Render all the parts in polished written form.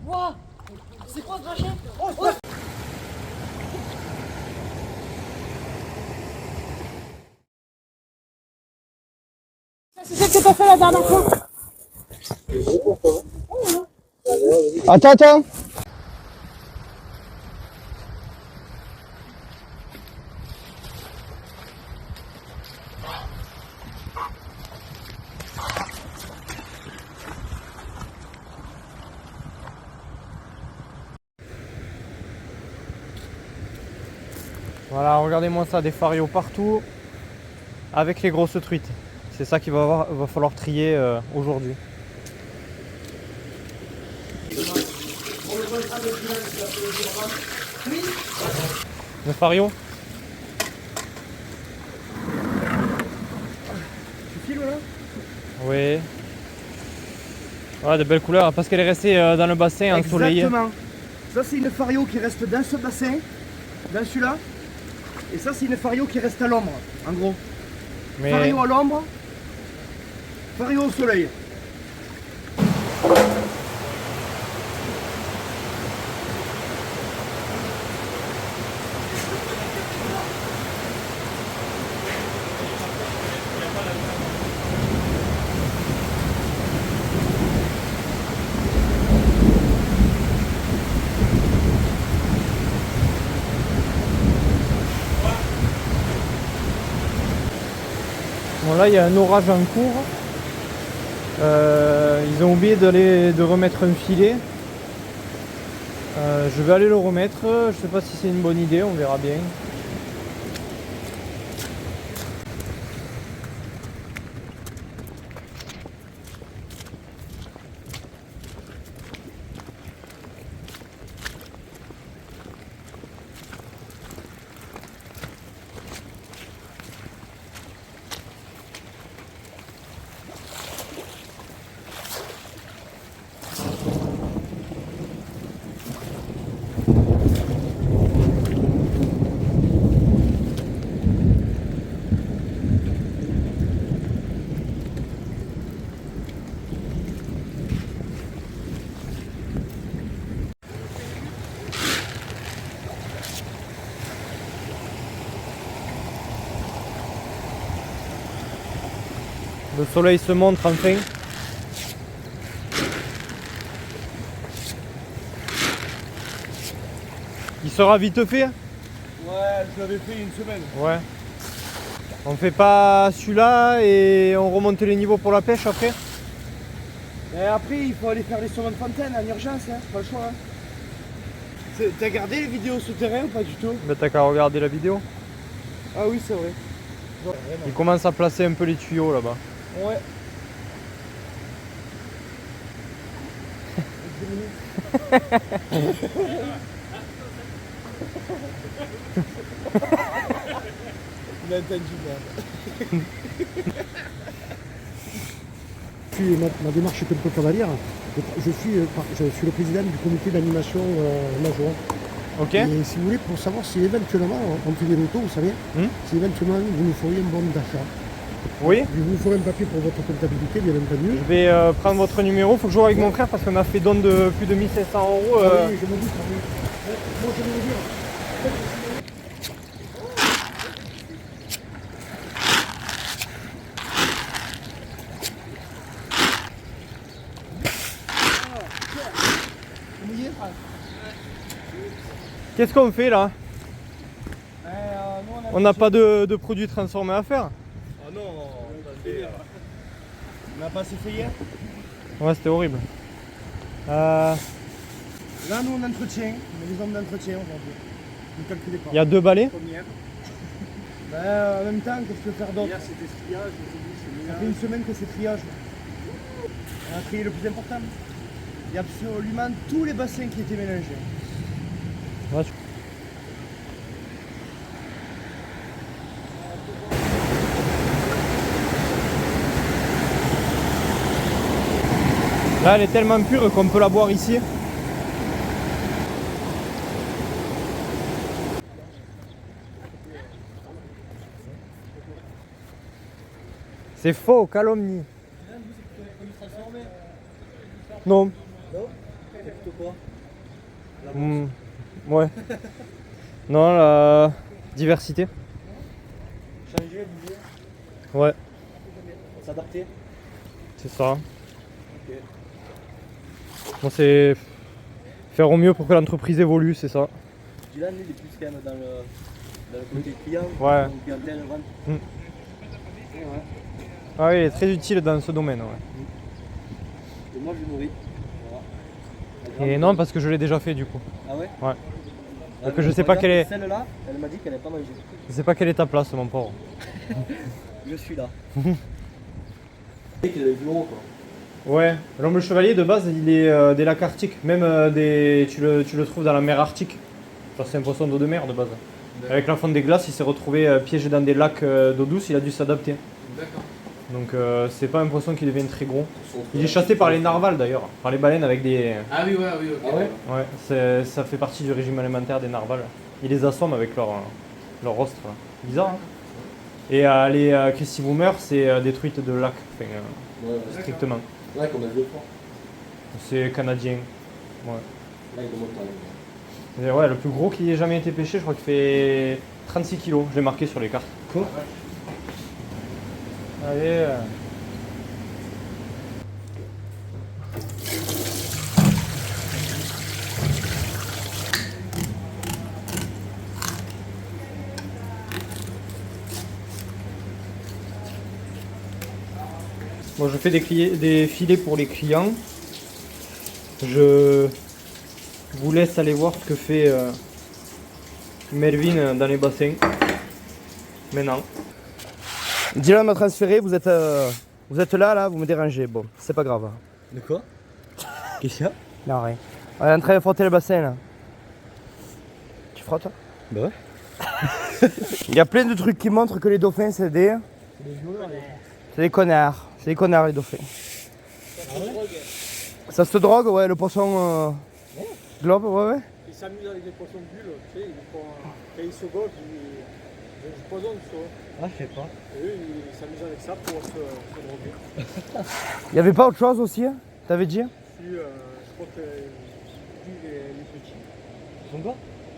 Ouah, c'est quoi ce machin? C'est celle que t'as fait la dernière fois. Attends, attends. Voilà, regardez-moi ça, des farios partout avec les grosses truites. C'est ça qu'il va falloir trier aujourd'hui. Le fario. Tu filmes là? Oui. Voilà, de belles couleurs, parce qu'elle est restée dans le bassin ensoleillé. Exactement. Ça c'est une fario qui reste dans ce bassin, dans celui-là. Et ça c'est une fario qui reste à l'ombre, en gros. Mais... Fario à l'ombre, fario au soleil. Bon, là il y a un orage en cours. Ils ont oublié de remettre un filet. Je vais aller le remettre. Je sais pas si c'est une bonne idée, on verra bien. Le soleil se montre enfin. Il sera vite fait. Ouais, je l'avais fait une semaine. Ouais. On fait pas celui-là et on remonte les niveaux pour la pêche après. Et après, il faut aller faire les saumons de fontaine en urgence, hein, pas le choix. Hein. T'as regardé les vidéos souterraines ou pas du tout? Mais t'as qu'à regarder la vidéo. Ah oui, c'est vrai. Il commence à placer un peu les tuyaux là-bas. Ouais. Il a entendu, merde. Ma démarche est un peu cavalière. Je suis le président du comité d'animation Major. Ok. Et si vous voulez, pour savoir si éventuellement, on fait des lotos, vous savez, si éventuellement vous nous feriez un bon d'achat. Oui. Je vous ferai un papier pour votre comptabilité, bien entendu. Je vais prendre votre numéro. Il faut que je joue avec mon frère parce qu'on a fait don de plus de 1500 €. Oui, je me doute. Moi, je vais vous dire. Qu'est-ce qu'on fait là? On n'a pas de produits transformés à faire. Ah non, attendez. On n'a pas assez fait hier? Ouais, c'était horrible. Là, nous on entretient, on a des hommes d'entretien aujourd'hui. Ne calculez pas. Il y a 2 balais. Première. Ben, en même temps, qu'est-ce que tu veux faire d'autre? Hier c'était triage, aujourd'hui c'est ménage. Ça fait une semaine que c'est triage. On a trié le plus important. Il y a absolument tous les bassins qui étaient mélangés. Ouais, là, elle est tellement pure qu'on peut la boire ici. C'est faux, calomnie. Non. plutôt quoi? Ouais. Non, la diversité. Changer, bouger, Ouais, s'adapter. c'est ça. Ok. Bon, c'est faire au mieux pour que l'entreprise évolue, c'est ça. Dylan, il est plus quand même dans le côté client. Ouais. Donc, clientèle, vente. Mm. Ouais. Ah oui, il est très utile dans ce domaine. Ouais. Et moi, je nourris. Voilà. Et non, parce que je l'ai déjà fait du coup. Ah ouais? Ouais. Ah, que je sais pas quelle est- Celle-là, elle m'a dit qu'elle n'avait pas mangé. Je sais pas quelle est ta place, mon pauvre. Je suis là. C'est qu'il avait du gros quoi. Ouais, l'homme chevalier de base, il est des lacs arctiques. Même tu le trouves dans la mer Arctique. Enfin, c'est un poisson d'eau de mer de base. Avec la fonte des glaces, il s'est retrouvé piégé dans des lacs d'eau douce, il a dû s'adapter. D'accord. Donc c'est pas un poisson qui devient très gros. Il est chassé par les narvals d'ailleurs, par les baleines avec des... Ah oui, ouais, oui, ok. Ah ouais? Ouais, ça fait partie du régime alimentaire des narvals. Ils les assomment avec leur rostre. Là. Bizarre, hein. Et les cressiboumer, c'est des truites de lac, enfin, Ouais, strictement. ouais, comme elle le prend. C'est canadien. Ouais. Là, il demande pas. Et ouais, le plus gros qui ait jamais été pêché, je crois qu'il fait 36 kilos. Je l'ai marqué sur les cartes. Quoi? Allez. Bon, je fais des filets pour les clients. Je vous laisse aller voir ce que fait Melvin dans les bassins. Maintenant. Dylan m'a transféré, vous êtes là, vous me dérangez. Bon, c'est pas grave. De quoi? Qu'est-ce qu'il y a? Non, rien. On est en train de frotter le bassin là. Tu frottes? Bah ouais. Il y a plein de trucs qui montrent que les dauphins c'est des... C'est des connards. C'est des connards les dauphins. Ça se drogue, ouais, le poisson globe, ouais. Ils s'amusent avec les poissons bulles, tu sais, quand ils se gobent, ils poisonnent, tu vois. Ah, je sais pas. Et eux, ils s'amusent avec ça pour se droguer. Il y avait pas autre chose aussi, hein? T'avais dit? Puis, je crois que les petits, Ils sont quoi?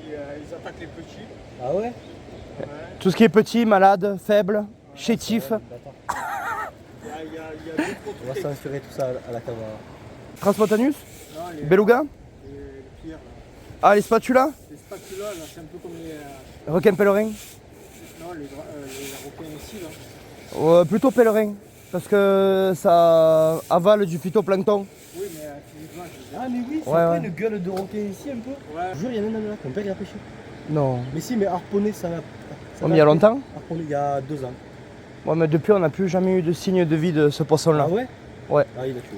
ils attaquent les petits. Ah ouais? Ouais. Tout ce qui est petit, malade, faible, chétif. Il y a d'autres On va trucs. transférer tout ça à la caméra. Transmontanus? Non, les Beluga? pierres, là. Ah, les spatulas? Les spatulas, là, c'est un peu comme les... Requin pèlerin? non, les requins ici, là. Plutôt pèlerin. Parce que ça avale du phytoplancton. Oui, mais physiquement, je veux dire. Ah mais oui, c'est Ouais, pas ouais. une gueule de requin ici un peu. Ouais. Je jure, il y en a même là, mon père il a pêché. Non. Mais si, mais harponné, ça va. Oh, mais il y a longtemps? Harponné, il y a 2 ans. Ouais, mais depuis, on n'a plus jamais eu de signe de vie de ce poisson-là. Ah ouais? Ouais. Ah, il a tué.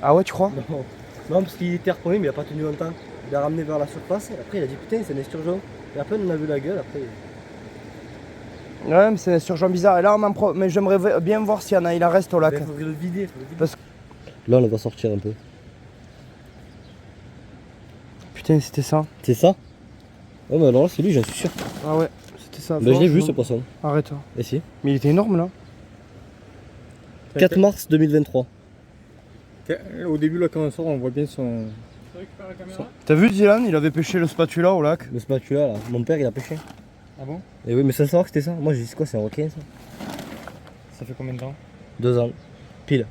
Ah ouais, tu crois? Non, non parce qu'il était harponné, mais il a pas tenu longtemps. Il a ramené vers la surface, et après il a dit putain, c'est un esturgeon. Et après, on a vu la gueule, après. Ouais, mais c'est un surgeon bizarre. Et là, mais j'aimerais bien voir s'il y en a, il en reste au lac. Il faudrait le vider. Parce- Là, on va sortir un peu. Putain, c'était ça. C'est ça? Oh, mais alors là, c'est lui, j'en suis sûr. Ah ouais, c'était ça. Bah, je l'ai vu ce poisson. Arrête. Et si? Mais il était énorme là. 4 mars 2023. Au début, là, quand on sort, on voit bien son... Tu récupères la caméra? T'as vu Dylan, il avait pêché le spatula au lac. Le spatula là, mon père il a pêché. Ah bon? Et oui, mais sans savoir que c'était ça. Moi j'ai dit c'est quoi, c'est un requin ça? Ça fait combien de temps? 2 ans. Pile.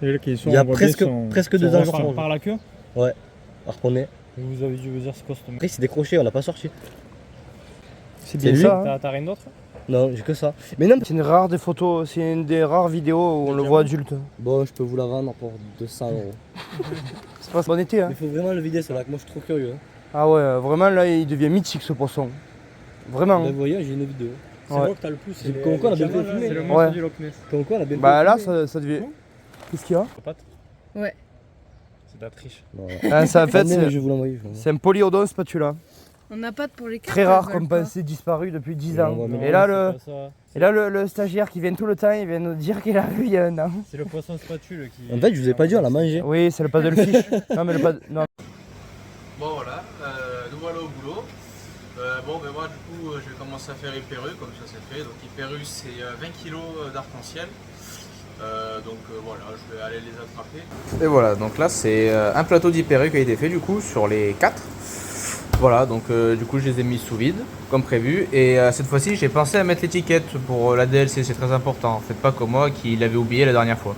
Et là, qui sont, Il y a on voit bien presque 2 ans jour pour jour. Par la queue? Harponné. Vous avez dû vous dire c'est quoi ce Après il s'est décroché, on l'a pas sorti. C'est bien bien lui. ça. Hein. T'as rien d'autre? Non, j'ai que ça. Mais non, C'est une rare des photos, c'est une des rares vidéos où on le voit adulte. bon, je peux vous la vendre pour 200 €. C'est pas bon été hein. Il faut vraiment le vider ce lac, moi je suis trop curieux. Hein. Ah ouais, vraiment là il devient mythique ce poisson. Vraiment. Là, vous voyez, j'ai une vidéo. C'est Ouais. là que t'as le plus. C'est comme quoi on a bien fait diamants, là, filmer. c'est le- monstre Ouais. du Loch Ness. Comme quoi on a bien Bah fait là filmer. ça devient. Qu'est-ce qu'il y a? Ouais. C'est de la triche. Non, Ah, ça, en fait, attendez, mais je c'est vais vous l'envoyer. c'est un polyodon spatula. On n'a pas de pour les cartes. Très rare elles comme veulent pas. pensée disparu depuis 10 Non, ans. on va Et là, le stagiaire qui vient tout le temps, il vient nous dire qu'il a vu il y a un an. C'est le poisson spatule qui. En fait, je vous ai pas dit, on l'a mangé. Oui, c'est le paddlefish. Non, mais le non. Bon voilà, nous voilà au boulot. Bon ben moi du coup je vais commencer à faire hyperus comme ça c'est fait. Donc hyperus c'est 20 kg d'arc-en-ciel. Voilà, je vais aller les attraper. Et voilà, donc là c'est un plateau d'Hyper U qui a été fait du coup sur les 4. Voilà, donc du coup je les ai mis sous vide comme prévu. Et cette fois-ci j'ai pensé à mettre l'étiquette pour la DLC, c'est très important. Faites pas comme moi qui l'avais oublié la dernière fois.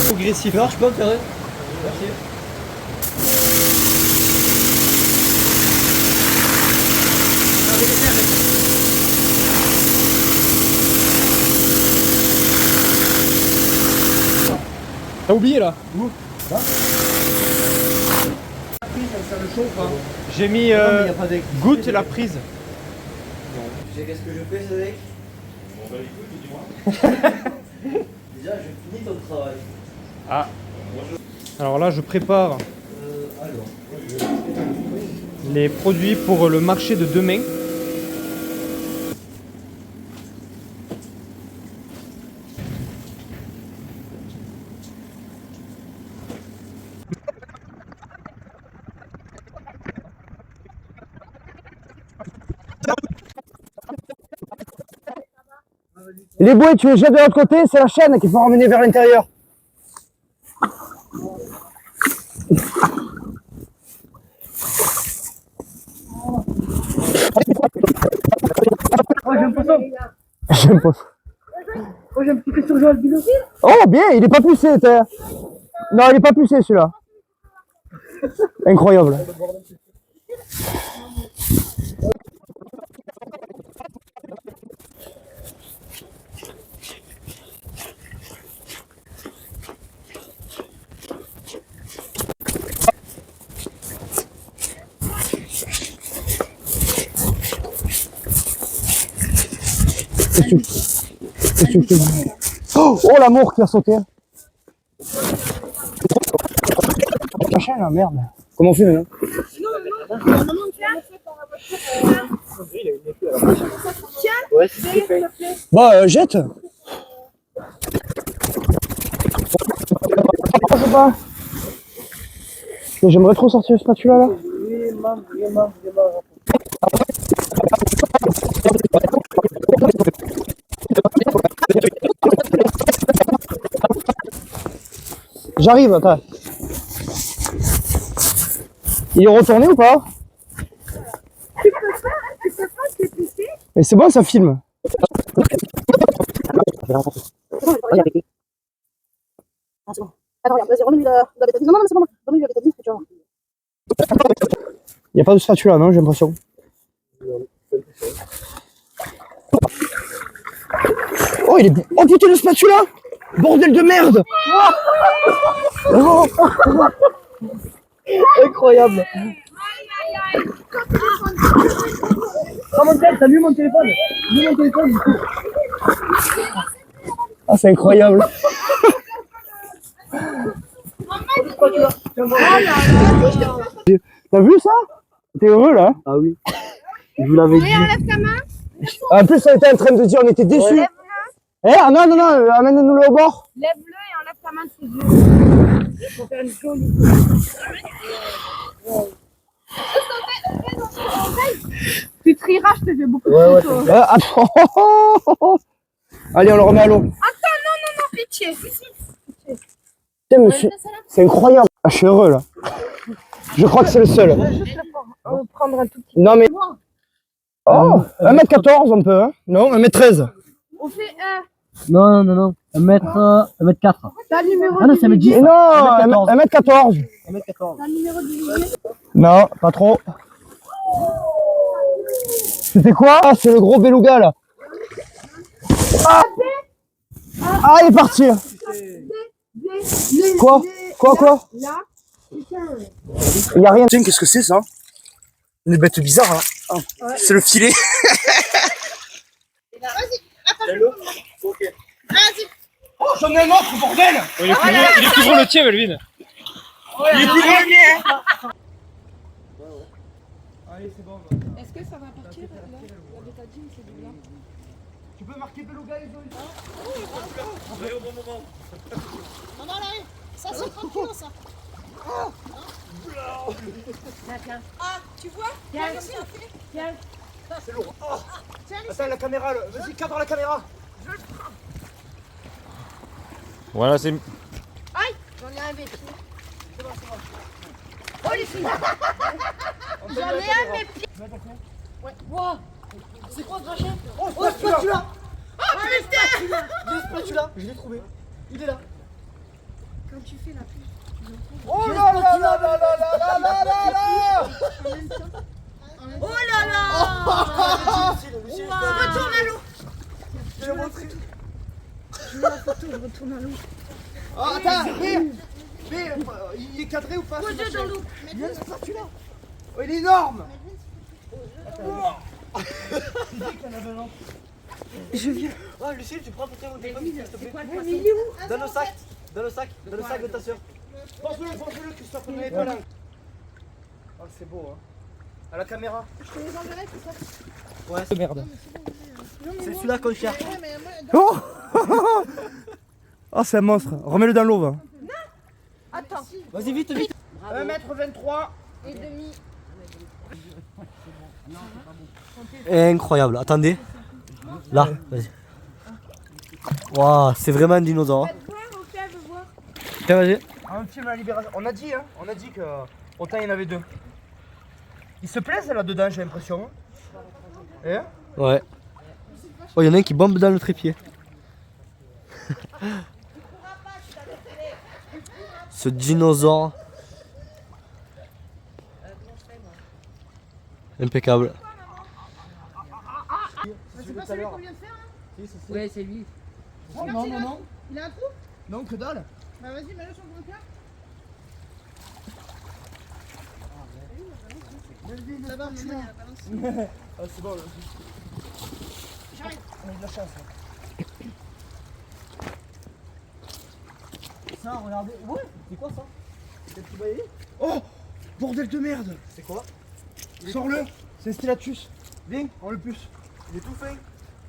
Progressif. Alors, je peux faire. Merci. T'as oublié là? Où? Là? Ça le chauffe, hein. J'ai mis Non, mais y a pas d'électricité. goutte la prise. Tu sais qu'est-ce que je fais, Cédric? Bon, bah écoute, dis-moi. Déjà, je finis ton travail. Ah. Alors là, je prépare les produits pour le marché de demain. Les bouées, tu les jettes de l'autre côté, c'est la chaîne qu'il faut ramener vers l'intérieur. J'ai un poisson. Oh, j'ai un petit peu sur le albino. Oh, bien, il est pas poussé. Non, il est pas poussé celui-là. Incroyable. Oh, oh l'amour qui a sauté. La chaîne là, merde. Comment on fait maintenant? Bah jette. Je sais pas. J'aimerais trop sortir le spatula là. J'arrive, attends. Il est retourné ou pas? Mais c'est bon, ça filme. Attends, regarde, vas-y, remets-lui la bétadine. Non, non, c'est bon, remets-lui la bétadine, tu vas voir. Il n'y a pas de spatula, non, j'ai l'impression. Oh, il est... Oh putain, le spatula! Bordel de merde! Oh. Incroyable! Oh mon tel, t'as vu mon téléphone? Vu mon téléphone? Ah, c'est incroyable! T'as vu ça? T'es heureux là? Ah oui. Je vous l'avais dit. Enlève ta main. En plus, on était en train de dire, on était déçus. Eh, ah non, non, non, amène-nous-le au bord. Lève-le et enlève ta main de ses yeux. Pour faire une jolie. Tu trieras, je te fais beaucoup de photos. Allez, on le remet à l'eau. Attends, non, pitié. Putain, monsieur, c'est incroyable. Ah, je suis heureux là. Je crois que c'est le seul. On va juste le prendre un tout petit peu. Non mais... Oh, 1m14 on peut, hein? Non, 1m13. On fait un. Non. 1m4. T'as le numéro Ah non, c'est 1m10. Et non, 1m14. 1m14. T'as le numéro du billet. Non, pas trop. C'était quoi? Ah, c'est le gros beluga là. Ah, il est parti. Quoi? Là. Il n'y a rien. Tiens, qu'est-ce que c'est ça? Une bête bizarre là. Ah, ouais. C'est le filet. Vas-y, Ok. vas-y. Oh, j'en ai un autre, bordel! Il est plus gros le tien, Melvin. Il est plus gros le mien. Est-ce que ça va partir là? La bétadine, c'est du blanc. Tu peux marquer Beluga? gars, ils ont eu ça. Au bon moment. Non, non, là, ça c'est tranquille, ça. Ah, tu vois? Tiens, Tiens. C'est lourd. Oh. Attends, la caméra, vas-y, cadre la caméra. Voilà, c'est. Aïe, j'en ai un avec. Oh les filles. J'en ai un, mes pieds. Ouais. Wow. C'est quoi ce machin? Oh, spatula. Oh putain! Le spatula, je l'ai trouvé. Il est là. Quand tu fais la pub, Oh là là là là là là là là là. en même temps. Oh là là! Lucille, Je retourne à l'eau. je vais montrer. Je veux la photo, je retourne à l'eau. Oh, attends, mais il est cadré ou pas? ce Pose-le machin dans l'eau. Il y a un spatula. Oh, il est énorme. Je viens. Oh, Lucille, tu prends peut-être mon téléphone, s'il te plaît. Mais il est où? Dans le sac. Dans le sac de ta soeur. Pense-le, Christophe, on est pas là. Oh, c'est beau, hein. À la caméra. Je te les enverrai, c'est ça? Ouais, c'est merde. C'est celui-là qu'on cherche. Ouais, mais moi, Oh. Oh, c'est un monstre. Remets-le dans l'eau, va. attends. Vas-y, vite, vite. 1m23. Et demi. Incroyable. Attendez. Là, vas-y. Waouh, c'est vraiment un dinosaure. Faites voir, au fait, veut voir. Tiens, vas-y. Un film à la libération. On a dit que autant il y en avait deux. Ils se plaisent là-dedans, j'ai l'impression. Hein? Ouais. Oh, il y en a un qui bombe dans le trépied. Ce dinosaure. Impeccable. C'est pas celui qu'on vient de faire, hein? Ouais, c'est lui. Oh, non, non, non. Il a un trou? Non, que dalle. Bah vas-y, mets-le sur le bloc. Ça va, maman, il a balancé. Ah, c'est bon, là. J'arrive. On a eu de la chance. Là. Ça, regardez. Ouais, c'est quoi ça? C'est un petit bailli? Oh, bordel de merde. C'est quoi? Sors-le. C'est un Stellatus. Viens, on le pousse. Il est tout fin.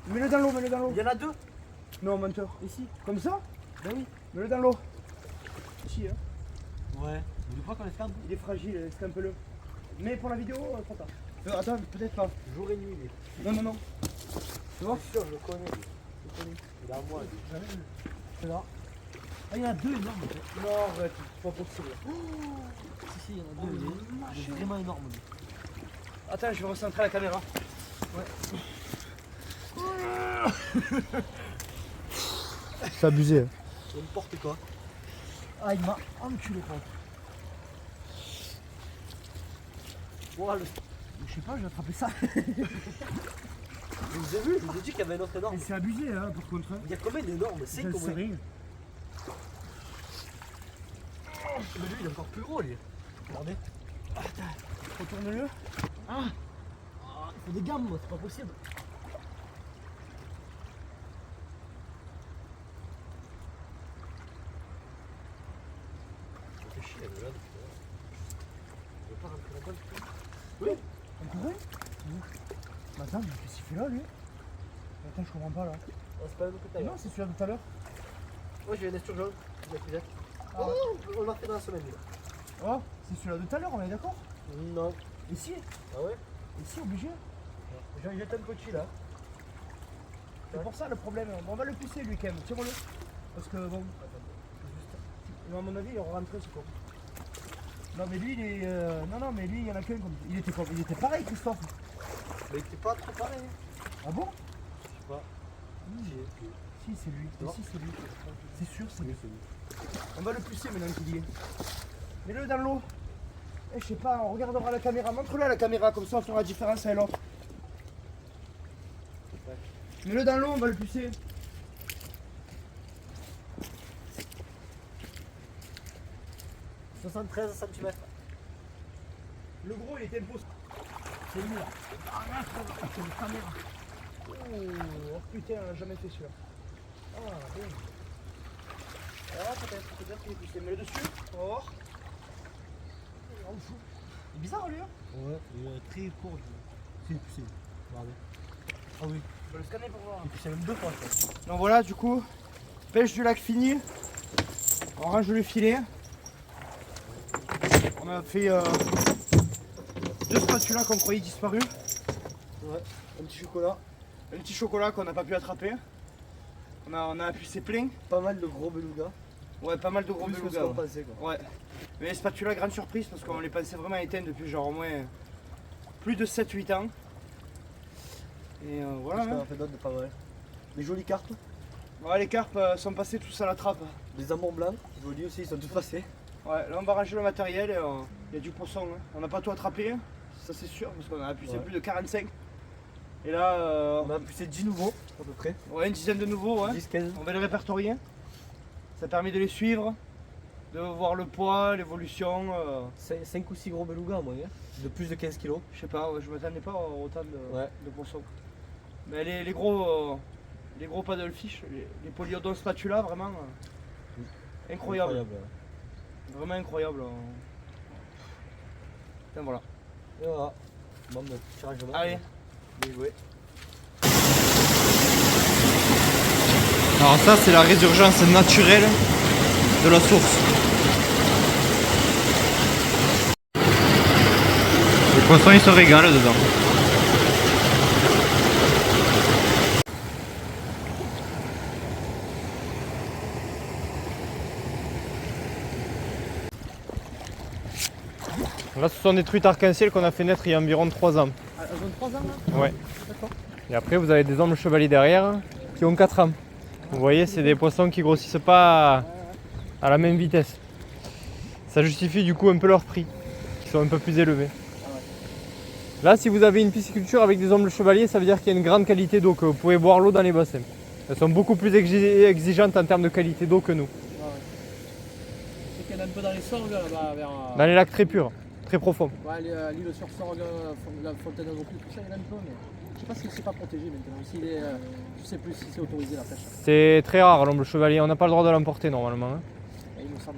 Mets-le dans l'eau, mets-le dans l'eau. Il y en a deux. Non, menteur. Ici. Comme ça? Ben oui. Mets-le dans l'eau. Ici, hein. Ouais. Vous croyez qu'on est ferme? Il est fragile, escampe-le. Mais pour la vidéo, trop tard. Attends, peut-être pas. Jour et nuit. Non, non, non. Tu vois? Sûr, je le connais. Je le connais. Il est à moi. lui. C'est là. Ah, il y en a deux énormes. En fait. Non, arrête, c'est pas possible. Si, il y en a deux. Il est vraiment énorme. Lui. Attends, je vais recentrer la caméra. C'est abusé. Hein. C'est n'importe quoi. Ah, il m'a enculé, pote. Wow, Je sais pas, j'ai attrapé ça. je vous ai vu, je vous ai dit qu'il y avait un autre énorme. Mais c'est abusé, hein, par contre. Hein. Il y a combien d'énormes? Je C'est ne sais combien? rien. Mais lui, il est encore plus gros, lui. Regardez. Retourne-le. Il faut des gammes, moi, c'est pas possible. Ça fait chier, elle est là, depuis tout à l'heure. Il veut pas rentrer là-bas, le truc. Oui. Encore un? Mais attends, mais qu'est-ce qu'il fait là, lui? Attends, je comprends pas, là. Ah, c'est pas le même que t'as. Non, c'est celui-là de tout à l'heure. Ouais, j'ai une esture jaune. Il a plus vite. Ah. Oh, on l'a fait dans la semaine, lui. Oh, c'est celui-là de tout à l'heure, on est d'accord? Non. Ici? Ah ouais? Ici, obligé. J'ai jeté un petit là. C'est pour ça le problème. Bon, on va le pousser, lui, quand même. Tire-le. Parce que, bon. À mon avis, il rentre, c'est quoi. Non, mais lui, il est. Non, mais lui, il y en a qu'un comme. Il était pareil, Christophe. Mais il était pas trop pareil. Ah bon? Je sais pas. Si, c'est lui. Non. Si, c'est lui. C'est sûr, c'est lui. On va le pousser maintenant qu'il y est. Mets-le dans l'eau. Eh, je sais pas, on regardera la caméra. Montre-le à la caméra, comme ça on fera la différence avec l'autre. Mets-le dans l'eau, on va le pousser. « 73 cm. Le gros, il était impossible. C'est lui là. C'est une caméra. Oh putain, on a jamais fait celui-là. Ah, bien. Ah, peut-être qu'il est poussé. Mets-le dessus. Oh. C'est bizarre lui, hein? Ouais, il est très court. C'est poussé. Regardez. Ah oui. peux le scanner pour voir. Et puis c'est même 2 fois. Donc voilà, du coup, pêche du lac fini. On range le filet. On a fait 2 spatulas qu'on croyait disparus. Ouais, un petit chocolat. Un petit chocolat qu'on n'a pas pu attraper. On a appuyé c'est plein. Pas mal de gros belugas. Ouais, pas mal de gros Plus que ce belugas. qu'on Ouais. pensait, quoi. Ouais. Mais les spatulas, grande surprise parce qu'on les pensait vraiment éteints depuis genre au moins plus de 7-8 ans. Et voilà. Qu'est-ce qu'on Hein. a fait d'autre de pas mal? Des jolies carpes. Ouais, les carpes sont passées tous à la trappe. Des amours blancs. Jolis aussi, ils sont tous passés. Ouais, là on va ranger le matériel et il y a du poisson. Hein. On n'a pas tout attrapé, ça c'est sûr, parce qu'on a appuyé Ouais. plus de 45. Et là, On a poussé 10 nouveaux, à peu près. ouais, une dizaine de nouveaux. Ouais. 10-15. On va les répertorier. Ça permet de les suivre, de voir le poids, l'évolution. 5 ou 6 gros belugas, moi, hein. De plus de 15 kilos. Je sais pas, ouais, je m'attendais pas à autant Ouais. de poissons. Mais les gros paddlefish, les polyodon spatula, vraiment incroyable. Ouais. Vraiment incroyable. Et voilà. Et voilà. Bon, bah, tirage de balle. Allez. Bien joué. Alors ça c'est la résurgence naturelle de la source. Les poissons ils se régalent dedans. Là ce sont des truites arc-en-ciel qu'on a fait naître il y a environ 3 ans. Elles ont 3 ans là? Ouais. D'accord. Et après vous avez des hommes chevaliers derrière qui ont 4 ans. Vous voyez, c'est des poissons qui grossissent pas à la même vitesse. Ça justifie du coup un peu leur prix, qui sont un peu plus élevés. Là, si vous avez une pisciculture avec des hommes chevaliers, ça veut dire qu'il y a une grande qualité d'eau, que vous pouvez boire l'eau dans les bassins. Elles sont beaucoup plus exigeantes en termes de qualité d'eau que nous. C'est qu'il y en a un peu dans les sorgues là-bas vers. Dans les lacs très purs, très profonds. Ouais, l'île sur Sorgue, la fontaine de tout ça, il y en a un peu, mais je sais pas si c'est pas protégé maintenant. S'il est, je sais plus si c'est autorisé la pêche. C'est très rare l'homme chevalier, on n'a pas le droit de l'emporter normalement. Hein. Et il me semble.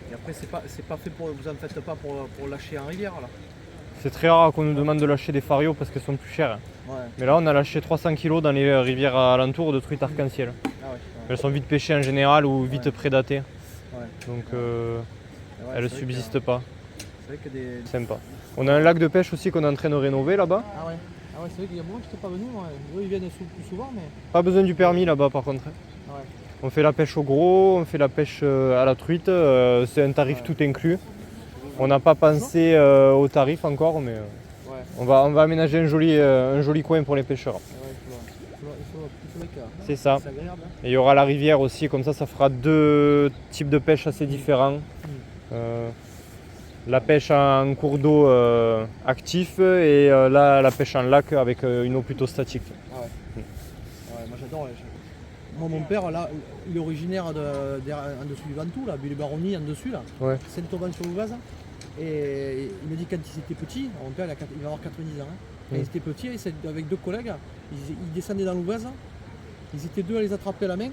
Et après, c'est pas fait pour. Vous en faites pas pour lâcher en rivière, là. C'est très rare qu'on nous demande de lâcher des farios parce qu'elles sont plus chères. Ouais. Mais là, on a lâché 300 kg dans les rivières alentours de truites arc-en-ciel. Ah ouais. Elles sont vite pêchées en général ou vite Ouais. prédatées. Ouais. Donc Ouais, elles ne c'est vrai subsistent pas. C'est vrai que des. Sympa. On a un lac de pêche aussi qu'on est en train de rénover là-bas. Ah ouais, c'est vrai qu'il y a un moment que je n'étais pas venu, moi. Eux ils viennent plus souvent, mais. Pas besoin du permis là-bas par contre. Ouais. On fait la pêche au gros, on fait la pêche à la truite, c'est un tarif tout inclus. On n'a pas pensé au tarif encore, mais Ouais. on va aménager un joli coin pour les pêcheurs. Ouais, il faut le cas. C'est ça. C'est agréable. Hein. Et il y aura la rivière aussi, comme ça fera 2 types de pêche assez différents. La pêche en cours d'eau actif et là la pêche en lac avec une eau plutôt statique. Ah ouais. Ouais, moi j'adore. Moi mon père là, il est originaire en dessous du Ventoux, là, Bulle-Baronnie en dessus là. Ouais. Saint-Auban-sur-Ouvaz. Et il me dit quand il était petit, mon père il va avoir 90 ans. Hein. Quand il était petit, avec 2 collègues, ils descendaient dans l'Ouvaz. Ils étaient 2 à les attraper à la main.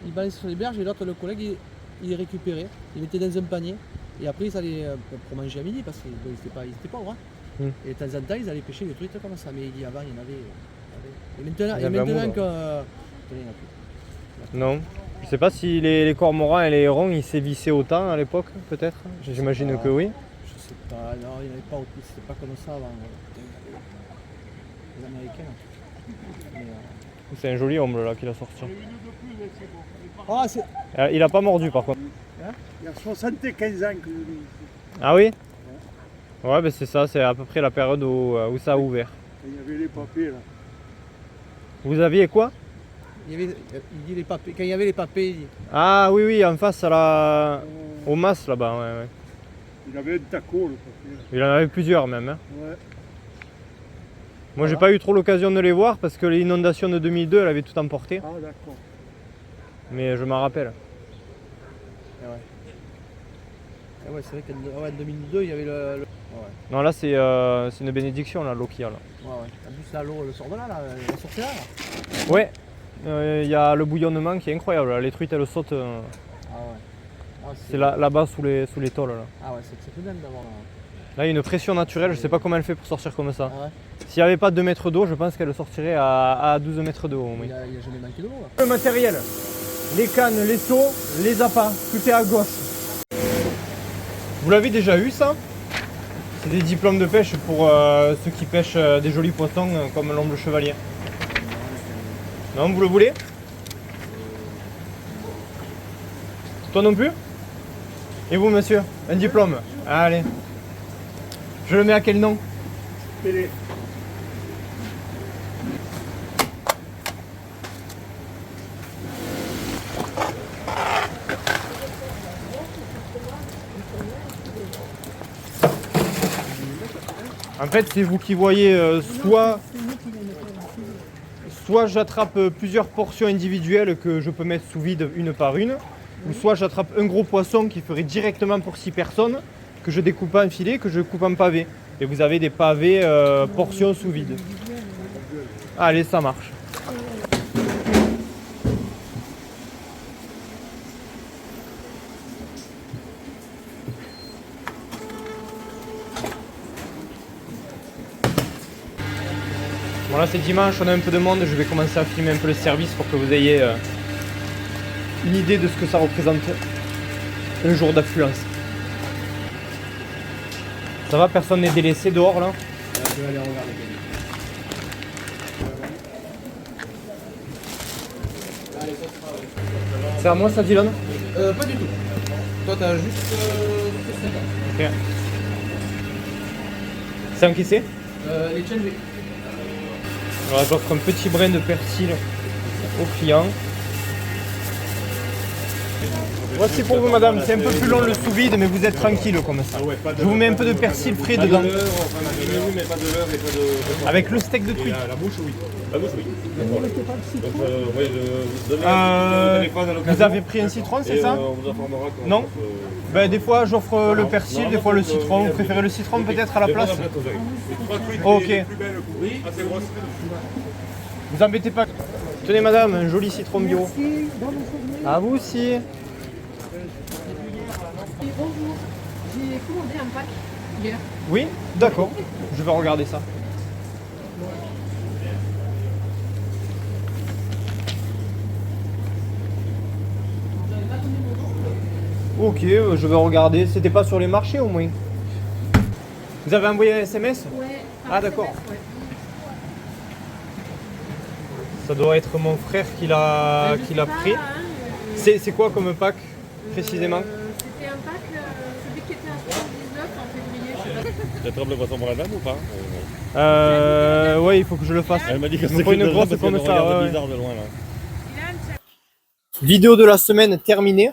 Ils balançaient sur les berges et l'autre, le collègue, il les récupérait. Il mettait dans un panier. Et après, ils allaient pour manger à midi parce qu'ils étaient pauvres. Hein. Et de temps en temps, ils allaient pêcher des truites comme ça. Mais il y avant, il y en avait. Et maintenant que. Non. Je sais pas si les cormorans et les hérons ils sévissaient autant à l'époque, peut-être. J'imagine que oui. Je sais pas, non, il n'y avait pas, c'était pas comme ça avant les Américains. Mais, C'est un joli homme là qu'il a sorti. Ah, c'est. Il a pas mordu par contre. Il y a 75 ans que je l'ai. Ah oui? Ouais, ben c'est ça, c'est à peu près la période où ça a ouvert. Il y avait les papiers là. Vous aviez quoi? Il dit les papés. Quand il y avait les papés, il dit. Ah oui, en face au mas là-bas. Ouais. Il avait un taco le papier. Il en avait plusieurs même. Hein. Ouais. Moi j'ai pas eu trop l'occasion de les voir parce que l'inondation de 2002 elle avait tout emporté. Ah d'accord. Mais je m'en rappelle. Ah ouais, c'est vrai qu'en 2002, il y avait le... Ouais. Non là c'est une bénédiction là, l'eau qu'il y a là. Ouais. En plus là, l'eau, elle sort de là, elle sort de là. Ouais, il y a le bouillonnement qui est incroyable. Là. Les truites elles sautent. Ah ouais. Ah, C'est là-bas sous les tôles là. Ah ouais, c'est exceptionnel d'avoir. Là, il y a une pression naturelle, je sais pas comment elle fait pour sortir comme ça. Ah ouais. S'il n'y avait pas 2 mètres d'eau, je pense qu'elle sortirait à 12 mètres d'eau au moins. Il a jamais manqué d'eau là. Le matériel, les cannes, les seaux, les appâts, tout est à gauche. Vous l'avez déjà eu ça? C'est des diplômes de pêche pour ceux qui pêchent des jolis poissons comme l'omble chevalier. Non, vous le voulez? Toi non plus? Et vous monsieur? Un diplôme? Allez. Je le mets à quel nom? Télé. En fait, c'est vous qui voyez soit j'attrape plusieurs portions individuelles que je peux mettre sous vide une par une, ou soit j'attrape un gros poisson qui ferait directement pour 6 personnes, que je découpe en filet, que je coupe en pavé. Et vous avez des pavés portions sous vide. Allez, ça marche. Bon là c'est dimanche, on a un peu de monde, je vais commencer à filmer un peu le service pour que vous ayez une idée de ce que ça représente un jour d'affluence. Ça va, personne n'est délaissé dehors là? Je vais aller regarder. C'est à moi ça, Dylan? Pas du tout. Toi, t'as juste. Ok. C'est encaissé? Les chaînes, oui. Alors j'offre un petit brin de persil au client. Voici pour vous madame, c'est un peu plus long le sous-vide mais vous êtes tranquille comme ça. Je vous mets un peu de persil frais dedans. Avec le steak de truite. La bouche, oui. La bouche, oui. Vous avez pris un citron, c'est ça? Non? Ben, des fois j'offre le persil, des fois le citron. Vous préférez le citron peut-être à la place? Ok. Vous embêtez pas. Tenez madame, un joli citron bio. À vous aussi. Bonjour, j'ai commandé un pack hier. Oui, d'accord. Je vais regarder ça. Ok, je vais regarder. C'était pas sur les marchés au moins? Vous avez envoyé un SMS? Ouais. Ah d'accord. Ça doit être mon frère qui l'a pris. C'est quoi comme pack précisément? C'était un pack, celui qui était à 79 en février. Tu attrapes le poisson pour la dame ou pas? Ouais, il faut que je le fasse. Elle m'a dit que Il me c'était faut une grosse parce comme qu'elle ça. regarde Ouais. bizarre de loin là. Vidéo de la semaine terminée.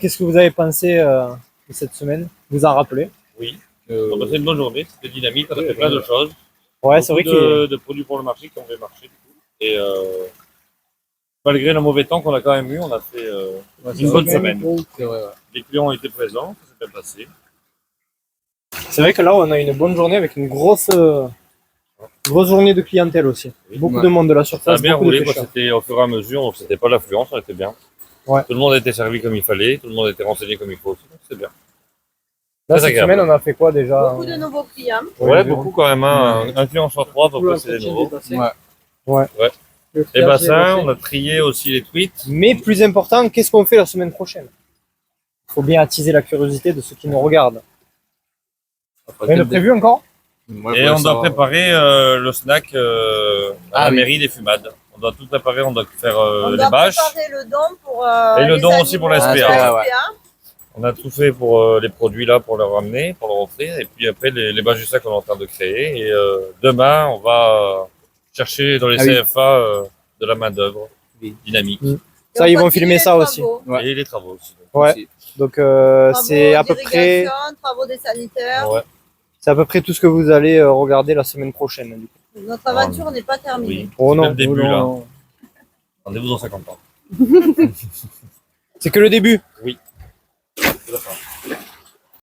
Qu'est-ce que vous avez pensé de cette semaine? Vous en rappelez? Oui. On a passé une bonne journée, c'était dynamique, on a fait plein de choses. Ouais, c'est vrai de produits pour le marché qui ont fait marcher du coup. Et malgré le mauvais temps qu'on a quand même eu, on a fait une bonne semaine. C'est vrai, ouais. Les clients ont été présents, ça s'est bien passé. C'est vrai que là, on a une bonne journée avec une grosse journée de clientèle aussi. Oui. Beaucoup de monde de la Ça a surface, bien beaucoup de roulé, quoi. pêcheurs. C'était au fur et à mesure, c'était pas l'affluence, ça était bien. Ouais. Tout le monde a été servi comme il fallait, tout le monde a été renseigné comme il faut aussi, donc c'est bien. Là, Très cette agréable. semaine, on a fait quoi déjà? Beaucoup de nouveaux clients. Ouais, beaucoup quand même, hein. Un client sur 3 va passer des nouveaux. Ouais. Les bassins, on a trié aussi les tweets. Mais plus important, qu'est-ce qu'on fait la semaine prochaine? Il faut bien attiser la curiosité de ceux qui nous regardent. Rien de prévu encore? Et on doit préparer le snack à la mairie des Fumades. On doit tout préparer, on doit faire On les doit bâches. préparer le don pour Et le les don aussi pour la animaux, SPA, la ouais. On a tout fait pour les produits là, pour leur ramener, pour leur offrir. Et puis après, les bâches du sac qu'on est en train de créer. Et demain, on va chercher dans les CFA de la main-d'œuvre dynamique. Mm. Ça, ils vont filmer ça aussi. Ouais. Et les travaux aussi. Ouais. Donc, c'est à peu près. Travaux des sanitaires. Ouais. C'est à peu près tout ce que vous allez regarder la semaine prochaine. Du coup. Notre aventure n'est pas terminée. Oui. Oh C'est non, le début oh non, là. non. Rendez-vous dans 50 ans. C'est que le début. Oui. C'est la fin.